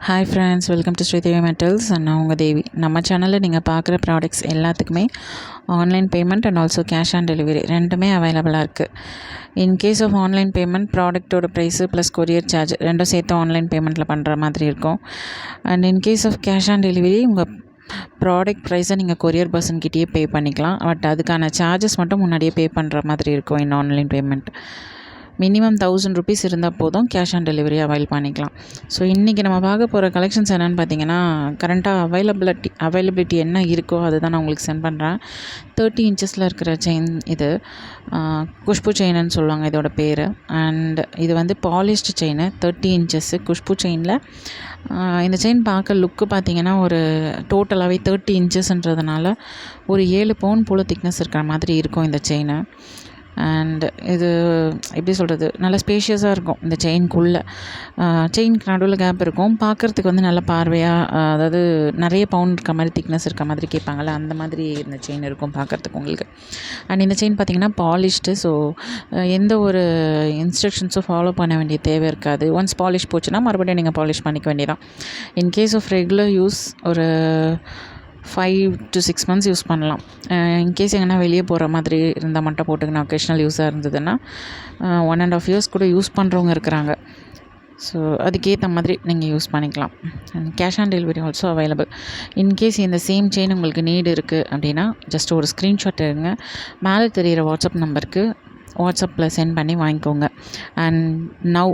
Hi friends, welcome to Sridevi metals. நான் உங்கள் தேவி. நம்ம சேனலில் நீங்கள் பார்க்குற ப்ராடக்ட்ஸ் எல்லாத்துக்குமே online payment and also cash on delivery ரெண்டுமே அவைலபிளாக இருக்குது. இன்கேஸ் ஆஃப் ஆன்லைன் பேமெண்ட், ப்ராடக்ட்டோட ப்ரைஸு ப்ளஸ் கொரியர் சார்ஜ் ரெண்டும் சேர்த்து ஆன்லைன் பேமெண்ட்டில் பண்ணுற மாதிரி இருக்கும். And in case of cash on delivery உங்கள் ப்ராடக்ட் ப்ரைஸை நீங்கள் கொரியர் பர்சன்கிட்டயே பே பண்ணிக்கலாம். பட் அதுக்கான சார்ஜஸ் மட்டும் முன்னாடியே பே பண்ணுற மாதிரி இருக்கும் in online payment. Minimum 1000 rupees இருந்தால் போதும், கேஷ் ஆன் டெலிவரி அவைல் பண்ணிக்கலாம். ஸோ இன்றைக்கி நம்ம பார்க்க போகிற கலெக்ஷன்ஸ் என்னென்னு பார்த்தீங்கன்னா, கரண்ட்டாக அவைலபிலிட்டி என்ன இருக்கோ அதுதான் நான் உங்களுக்கு சென்ட் பண்ணுறேன். 30 இன்ச்சஸில் இருக்கிற செயின் இது. குஷ்பு செயின்னு சொல்லுவாங்க இதோட பேர். அண்ட் இது வந்து பாலிஷ்டு செயின், 30 இன்ச்சஸ்ஸு குஷ்பு செயினில். இந்த செயின் பார்க்க லுக்கு பார்த்திங்கன்னா ஒரு டோட்டலாகவே 30 இன்ச்சஸ்ன்றதுனால ஒரு 7 பவுன் போல் திக்னஸ் இருக்கிற மாதிரி இருக்கும் இந்த செயினை. அண்ட் இது எப்படி சொல்கிறது, நல்லா ஸ்பேஷியஸாக இருக்கும் இந்த செயின்குள்ளே. செயினுக்கு நடுவில் கேப் இருக்கும். பார்க்குறதுக்கு வந்து நல்ல பார்வையாக, அதாவது நிறைய பவுண்ட் இருக்க மாதிரி திக்னஸ் இருக்க மாதிரி கேட்பாங்கள்ல, அந்த மாதிரி இந்த செயின் இருக்கும் பார்க்குறதுக்கு உங்களுக்கு. அண்ட் இந்த செயின் பார்த்திங்கன்னா பாலிஷ்டு. ஸோ எந்த ஒரு இன்ஸ்ட்ரக்ஷன்ஸும் ஃபாலோ பண்ண வேண்டிய தேவை இருக்காது. ஒன்ஸ் பாலிஷ் போச்சுன்னா மறுபடியும் நீங்கள் பாலிஷ் பண்ணிக்க வேண்டியதான். இன்கேஸ் ஆஃப் ரெகுலர் யூஸ் ஒரு 5 to 6 months யூஸ் பண்ணலாம். இன்கேஸ் எங்கன்னா வெளியே போகிற மாதிரி இருந்தால் மட்டும் போட்டுக்கணும். ஒகேஷ்னல் யூஸாக இருந்ததுன்னா 1.5 years கூட யூஸ் பண்ணுறவங்க இருக்கிறாங்க. ஸோ அதுக்கேற்ற மாதிரி நீங்கள் யூஸ் பண்ணிக்கலாம். And cash on delivery also available. In case இந்த சேம் செயின் உங்களுக்கு நீடு இருக்குது அப்படின்னா ஜஸ்ட் ஒரு ஸ்க்ரீன்ஷாட் எடுங்க, மேலே தெரிகிற வாட்ஸ்அப் நம்பருக்கு வாட்ஸ்அப்பில் சென்ட் பண்ணி வாங்கிக்கோங்க. அண்ட் நவ்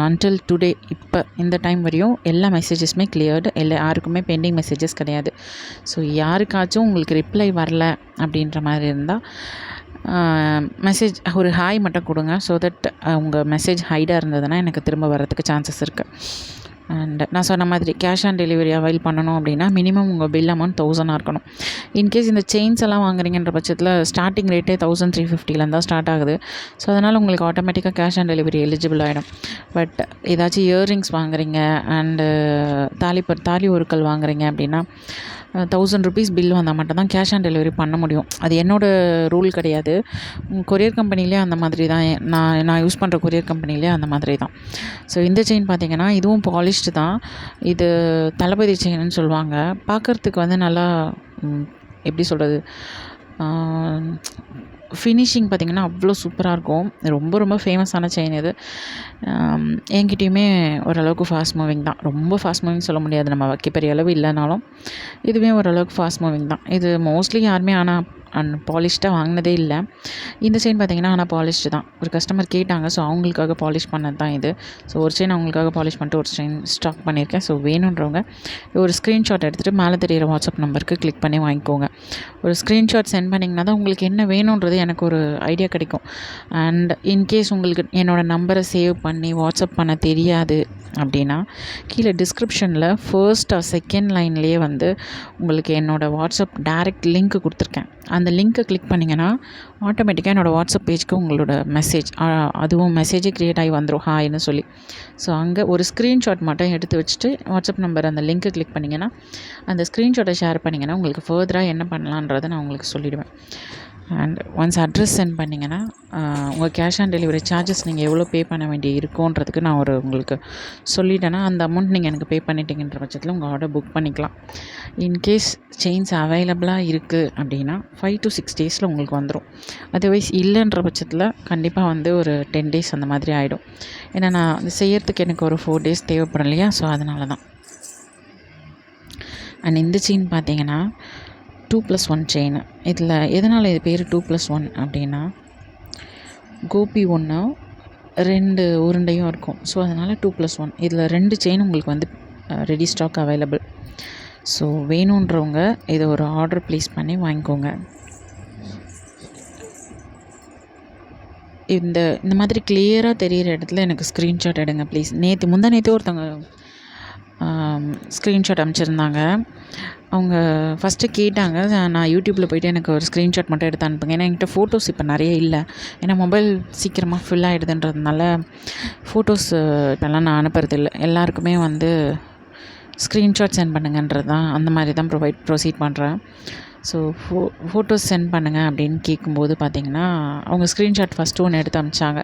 அன்டில் டுடே, இப்போ இந்த டைம் வரையும் எல்லா மெசேஜஸுமே கிளியர்டு. யாருக்குமே பெண்டிங் மெசேஜஸ் கிடையாது. ஸோ யாருக்காச்சும் உங்களுக்கு ரிப்ளை வரல அப்படின்ற மாதிரி இருந்தால் மெசேஜ் ஒரு ஹாய் மட்டும் கொடுங்க. ஸோ தட் உங்கள் மெசேஜ் ஹைடாக இருந்ததுன்னா எனக்கு திரும்ப வர்றதுக்கு சான்சஸ் இருக்குது. அண்ட் நான் சொன்ன மாதிரி கேஷ் ஆன் டெலிவரி அவைல் பண்ணணும் அப்படின்னா மினிமம் உங்கள் பில் அமௌண்ட் 1000 இருக்கணும். இன்கேஸ் இந்த செயின்ஸ் எல்லாம் வாங்குறீங்கன்ற பட்சத்தில் ஸ்டார்டிங் ரேட்டே 1350 தான் ஸ்டார்ட் ஆகுது. ஸோ அதனால் உங்களுக்கு ஆட்டோமேட்டிக்காக கேஷ் ஆன் டெலிவரி எலிஜிபிள் ஆகிடும். பட் ஏதாச்சும் இயர்ரிங்ஸ் வாங்குறீங்க அண்டு தாலி ஒருக்கல் வாங்குறீங்க அப்படின்னா 1000 ருபீஸ் பில் வந்தால் மட்டும் தான் கேஷ் ஆன் டெலிவரி பண்ண முடியும். அது என்னோடய ரூல் கிடையாது. கொரியர் கம்பெனிலே அந்த மாதிரி தான். நான் யூஸ் பண்ணுற கொரியர் கம்பெனிலே அந்த மாதிரி தான். ஸோ இந்த செயின் பார்த்திங்கன்னா இதுவும் பாலிஷ்டு தான். இது தளபதி செயின்னு சொல்லுவாங்க. பார்க்குறதுக்கு வந்து நல்லா எப்படி சொல்கிறது, ஃபினிஷிங் பார்த்திங்கன்னா அவ்வளோ சூப்பராக இருக்கும். ரொம்ப ரொம்ப ஃபேமஸான செயின் இது. என்கிட்டையுமே ஓரளவுக்கு ஃபாஸ்ட் மூவிங் தான். ரொம்ப ஃபாஸ்ட் மூவிங் சொல்ல முடியாது, நம்ம வைக்க பெரிய அளவு இல்லைனாலும் இதுவே ஓரளவுக்கு ஃபாஸ்ட் மூவிங் தான். இது மோஸ்ட்லி யாருமே பாலிஷ்டாக வாங்கினதே இல்லை. இந்த செயின் பார்த்திங்கன்னா ஆனால் பாலிஷ்டு தான். ஒரு கஸ்டமர் கேட்டாங்க, ஸோ அவங்களுக்காக பாலிஷ் பண்ணது தான் இது. ஸோ ஒரு செயின் அவங்களுக்காக பாலிஷ் பண்ணிட்டு ஒரு செயின் ஸ்டாக் பண்ணியிருக்கேன். ஸோ வேணுன்றவங்க ஒரு ஸ்க்ரீன்ஷாட் எடுத்துகிட்டு மேலே தெரியிற வாட்ஸ்அப் நம்பருக்கு கிளிக் பண்ணி வாங்கிக்கோங்க. ஒரு ஸ்க்ரீன்ஷாட் சென்ட் பண்ணிங்கன்னா தான் உங்களுக்கு என்ன வேணுன்றது எனக்கு ஒரு ஐடியா கிடைக்கும். அண்ட் இன்கேஸ் உங்களுக்கு என்னோடய நம்பரை சேவ் பண்ணி வாட்ஸ்அப் பண்ண தெரியாது அப்படின்னா கீழே டிஸ்கிரிப்ஷனில் ஃபர்ஸ்ட் ஆர் செகண்ட் லைன்லேயே வந்து உங்களுக்கு என்னோடய வாட்ஸ்அப் டைரக்ட் லிங்க் கொடுத்துருக்கேன். அந்த லிங்க்கை கிளிக் பண்ணிங்கன்னா ஆட்டோமேட்டிக்காக என்னோடய வாட்ஸ்அப் பேஜ்க்கு உங்களோட மெசேஜ், அதுவும் மெசேஜே க்ரியேட் ஆகி வந்துடும் ஹாய்னு சொல்லி. ஸோ அங்கே ஒரு ஸ்க்ரீன்ஷாட் மட்டும் எடுத்து வச்சுட்டு வாட்ஸ்அப் நம்பர் அந்த லிங்க்கை கிளிக் பண்ணிங்கன்னா அந்த ஸ்க்ரீன்ஷாட்டை ஷேர் பண்ணிங்கன்னா உங்களுக்கு ஃபர்தராக என்ன பண்ணலான்றதை நான் உங்களுக்கு சொல்லிவிடுவேன். அண்ட் ஒன்ஸ் அட்ரஸ் சென்ட் பண்ணிங்கன்னா உங்கள் கேஷ் ஆன் டெலிவரி சார்ஜஸ் நீங்கள் எவ்வளோ பே பண்ண வேண்டிய இருக்குன்றதுக்கு நான் உங்களுக்கு சொல்லிட்டேன்னா அந்த அமௌண்ட் நீங்கள் எனக்கு பே பண்ணிட்டீங்கன்ற பட்சத்தில் உங்கள் ஆர்டர் புக் பண்ணிக்கலாம். இன்கேஸ் செயின்ஸ் அவைலபிளாக இருக்குது அப்படின்னா 5 to 6 days உங்களுக்கு வந்துடும். அதர்வைஸ் இல்லைன்ற பட்சத்தில் கண்டிப்பாக வந்து ஒரு 10 days அந்த மாதிரி ஆகிடும். ஏன்னா நான் அது செய்யறதுக்கு எனக்கு ஒரு 4 days தேவைப்படும் இல்லையா, ஸோ அதனால தான். அண்ட் இந்த செயின் பார்த்தீங்கன்னா 2+1 செயின். இதில் எதனால் இது பேர் 2+1 அப்படின்னா கோபி 1 2 உருண்டையும் இருக்கும். ஸோ அதனால் 2+1. இதில் 2 செயின் உங்களுக்கு வந்து ரெடி ஸ்டாக் அவைலபிள். ஸோ வேணுன்றவங்க இதை ஒரு ஆர்டர் ப்ளேஸ் பண்ணி வாங்கிக்கோங்க. இந்த மாதிரி கிளியராக தெரிகிற இடத்துல எனக்கு ஸ்க்ரீன்ஷாட் எடுங்க ப்ளீஸ். முந்தானேற்று ஒருத்தவங்க ஸ்க்ரீன்ஷாட் அனுப்பிச்சிருந்தாங்க. அவங்க ஃபஸ்ட்டு கேட்டாங்க, நான் யூடியூப்பில் போய்ட்டு எனக்கு ஒரு ஸ்க்ரீன்ஷாட் மட்டும் எடுத்து அனுப்புங்க. ஏன்னா என்கிட்ட ஃபோட்டோஸ் இப்போ நிறைய இல்லை. ஏன்னா மொபைல் சீக்கிரமாக ஃபில் ஆகிடுதுன்றதுனால ஃபோட்டோஸ் இப்போல்லாம் நான் அனுப்புறதில்லை. எல்லாருக்குமே வந்து ஸ்க்ரீன்ஷாட் சென்ட் பண்ணுங்கன்றது தான், அந்த மாதிரி தான் ப்ரொசீட் பண்ணுறேன். ஸோ ஃபோட்டோஸ் சென்ட் பண்ணுங்கள் அப்படின்னு கேட்கும்போது பார்த்திங்கன்னா அவங்க ஸ்க்ரீன்ஷாட் ஃபஸ்ட்டு ஒன்று எடுத்து அனுப்பிச்சாங்க.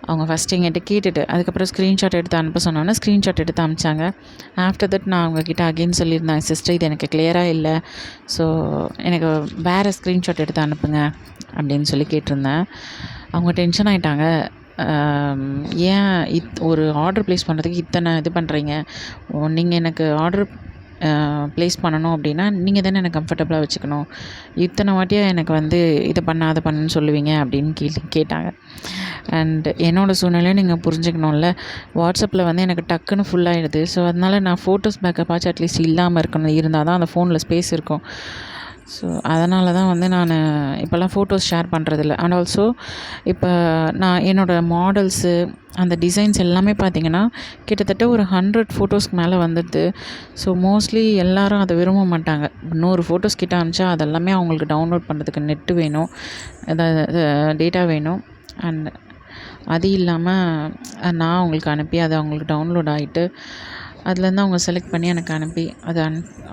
அவங்க ஃபஸ்ட்டு என்கிட்ட கேட்டுட்டு அதுக்கப்புறம் ஸ்க்ரீன்ஷாட் எடுத்து அனுப்ப சொன்னோன்னே ஸ்க்ரீன்ஷாட் எடுத்து அனுப்பிச்சாங்க. ஆஃப்டர் தட் நான் அவங்கக்கிட்ட அகெயின் சொல்லியிருந்தேன், சிஸ்டர் இது எனக்கு கிளியராக இல்லை, ஸோ எனக்கு வேறு ஸ்க்ரீன்ஷாட் எடுத்து அனுப்புங்க அப்படின்னு சொல்லி கேட்டிருந்தேன். அவங்க டென்ஷன் ஆகிட்டாங்க. ஏன் ஒரு ஆர்டர் ப்ளேஸ் பண்ணுறதுக்கு இத்தனை இது பண்ணுறீங்க, நீங்கள் எனக்கு ஆர்டர் ப்ளேஸ் பண்ணணும் அப்படின்னா நீங்கள் தானே எனக்கு கம்ஃபர்டபுளாக வச்சுக்கணும், இத்தனை வாட்டியாக எனக்கு வந்து இதை பண்ண அதை பண்ணுன்னு சொல்லுவீங்க அப்படின்னு கேட்டாங்க. அண்ட் என்னோடய சூழ்நிலையும் நீங்கள் புரிஞ்சுக்கணும்ல, வாட்ஸ்அப்பில் வந்து எனக்கு டக்குன்னு ஃபுல்லாகிடுது. ஸோ அதனால் நான் ஃபோட்டோஸ் பேக்கப்பாச்சும் அட்லீஸ்ட் இல்லாமல் இருக்கணும், இருந்தால் தான் அந்த ஃபோனில் ஸ்பேஸ் இருக்கும். ஸோ அதனால தான் வந்து நான் இப்போல்லாம் ஃபோட்டோஸ் ஷேர் பண்ணுறதில்ல. அண்ட் ஆல்சோ இப்போ நான் என்னோடய மாடல்ஸு அந்த டிசைன்ஸ் எல்லாமே பார்த்திங்கன்னா கிட்டத்தட்ட ஒரு 100 ஃபோட்டோஸ்க்கு மேலே வந்துடுது. ஸோ மோஸ்ட்லி எல்லோரும் அதை விரும்ப மாட்டாங்க. 100 ஃபோட்டோஸ் கிட்ட அனுப்பிச்சா அதெல்லாமே அவங்களுக்கு டவுன்லோட் பண்ணுறதுக்கு நெட்டு வேணும், டேட்டா வேணும். அண்ட் அது இல்லாமல் நான் அவங்களுக்கு அனுப்பி அது அவங்களுக்கு டவுன்லோட் ஆகிட்டு அதுலேருந்து அவங்க செலக்ட் பண்ணி எனக்கு அனுப்பி அது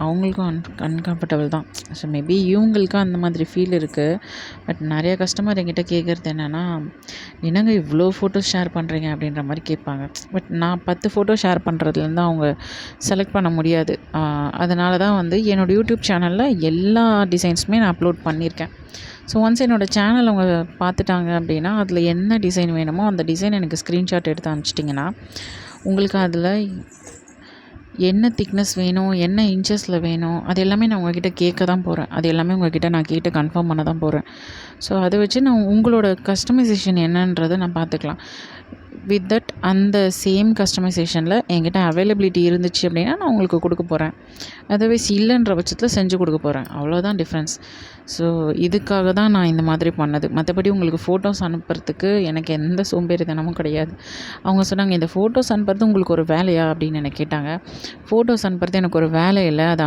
அவங்களுக்கும் அன்கம்ஃபர்டபுள் தான். ஸோ மேபி இவங்களுக்கும் அந்த மாதிரி ஃபீல் இருக்குது. பட் நிறைய கஸ்டமர் என்கிட்ட கேட்குறது என்னென்னா, என்னங்க இவ்வளோ ஃபோட்டோஸ் ஷேர் பண்ணுறீங்க அப்படின்ற மாதிரி கேட்பாங்க. பட் நான் 10 ஃபோட்டோ ஷேர் பண்ணுறதுலேருந்து அவங்க செலக்ட் பண்ண முடியாது. அதனால தான் வந்து என்னோடய யூடியூப் சேனலில் எல்லா டிசைன்ஸுமே நான் அப்லோட் பண்ணியிருக்கேன். ஸோ ஒன்ஸ் என்னோடய சேனல் அவங்க பார்த்துட்டாங்க அப்படின்னா அதில் என்ன டிசைன் வேணுமோ அந்த டிசைன் எனக்கு ஸ்க்ரீன்ஷாட் எடுத்து அனுப்பிச்சிட்டிங்கன்னா உங்களுக்கு அதில் என்ன திக்னஸ் வேணும், என்ன இன்ச்சஸில் வேணும், அது எல்லாமே நான் உங்கள்கிட்ட கேட்க தான் போகிறேன். அது எல்லாமே உங்கள்கிட்ட நான் கேட்டு கன்ஃபார்ம் பண்ண தான் போகிறேன். ஸோ அதை வச்சு நான் உங்களோட கஸ்டமைசேஷன் என்னன்றதை நான் பார்த்துக்கலாம். வித் தட் அந்த சேம் கஸ்டமைசேஷனில் என்கிட்ட அவைலபிலிட்டி இருந்துச்சு அப்படின்னா நான் உங்களுக்கு கொடுக்க போகிறேன். அதர்வைஸ் இல்லைன்ற பட்சத்தில் செஞ்சு கொடுக்க போகிறேன். அவ்வளோதான் டிஃப்ரென்ஸ். ஸோ இதுக்காக தான் நான் இந்த மாதிரி பண்ணது. மற்றபடி உங்களுக்கு ஃபோட்டோஸ் அனுப்புறதுக்கு எனக்கு எந்த சோம்பேறித்தனமும் கிடையாது. அவங்க சொன்னாங்க, இந்த ஃபோட்டோஸ் அனுப்புறது உங்களுக்கு ஒரு வேலையா அப்படின்னு என்னை கேட்டாங்க. ஃபோட்டோஸ் அனுப்புறது எனக்கு ஒரு வேலை இல்லை, அது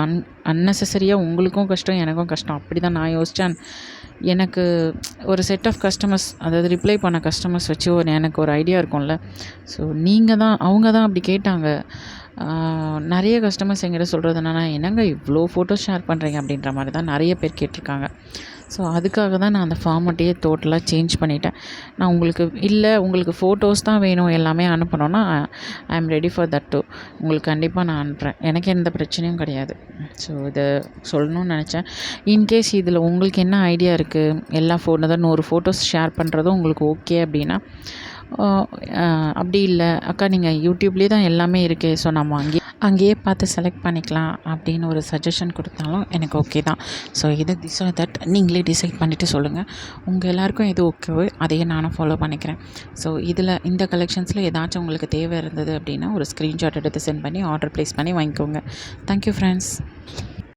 அன்னெசரியாக உங்களுக்கும் கஷ்டம் எனக்கும் கஷ்டம், அப்படி தான் நான் யோசித்தேன். எனக்கு ஒரு செட் ஆஃப் கஸ்டமர்ஸ், அதாவது ரிப்ளை பண்ண கஸ்டமர்ஸ் வச்சு எனக்கு ஒரு ஐடியா இருக்கும்ல. ஸோ அவங்க தான் அப்படி கேட்டாங்க. நிறைய கஸ்டமர்ஸ் என்கிட்ட சொல்கிறது என்னென்னா, என்னங்க இவ்வளோ ஃபோட்டோஸ் ஷேர் பண்ணுறீங்க அப்படின்ற மாதிரி தான் நிறைய பேர் கேட்டிருக்காங்க. ஸோ அதுக்காக தான் நான் அந்த ஃபார்மட்டையே டோட்டலாக சேஞ்ச் பண்ணிட்டேன். நான் உங்களுக்கு ஃபோட்டோஸ் தான் வேணும் எல்லாமே அனுப்பணுன்னா ஐ am ready for that two. உங்களுக்கு கண்டிப்பாக நான் அனுப்புகிறேன், எனக்கு எந்த பிரச்சனையும் கிடையாது. ஸோ இதை சொல்லணும்னு நினச்சேன். இன்கேஸ் இதில் உங்களுக்கு என்ன ஐடியா இருக்குது, எல்லா தான் 100 ஃபோட்டோஸ் ஷேர் பண்ணுறதும் உங்களுக்கு ஓகே அப்படின்னா, அப்படி இல்லை அக்கா நீங்கள் யூடியூப்லேயே தான் எல்லாமே இருக்குது, ஸோ நம்ம அங்கேயே பார்த்து செலக்ட் பண்ணிக்கலாம் அப்படின்னு ஒரு சஜஷன் கொடுத்தாலும் எனக்கு ஓகே தான். ஸோ திஸ் ஆர் தட் நீங்களே டிசைட் பண்ணிவிட்டு சொல்லுங்கள். உங்கள் எல்லாேருக்கும் எது ஓகேவோ அதையே நானும் ஃபாலோ பண்ணிக்கிறேன். ஸோ இந்த கலெக்ஷன்ஸில் ஏதாச்சும் உங்களுக்கு தேவை இருந்தது அப்படின்னா ஒரு ஸ்க்ரீன்ஷாட் எடுத்து சென்ட் பண்ணி ஆர்டர் ப்ளேஸ் பண்ணி வாங்கிக்கோங்க. Thank you friends.